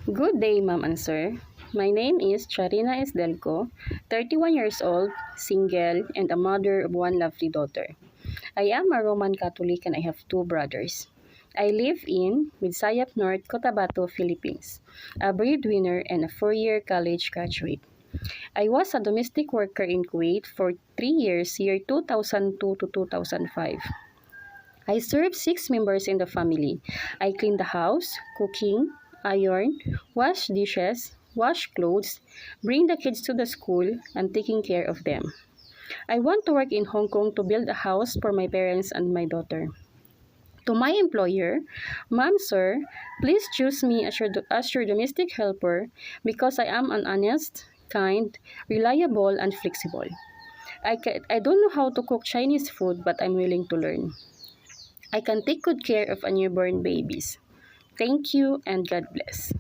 Good day, ma'am and sir. My name is Charina Esdelco, 31 years old, single, and a mother of one lovely daughter. I am a Roman Catholic and I have two brothers. I live in Midsayap North, Cotabato, Philippines, a breadwinner and a four-year college graduate. I was a domestic worker in Kuwait for 3 years, year 2002 to 2005. I serve six members in the family. I clean the house, cooking, iron, wash dishes, wash clothes, bring the kids to the school, and taking care of them. I want to work in Hong Kong to build a house for my parents and my daughter. To my employer, Ma'am, sir, please choose me as your domestic helper because I am an honest, kind, reliable, and flexible. I don't know how to cook Chinese food, but I'm willing to learn. I can take good care of a newborn babies. Thank you and God bless.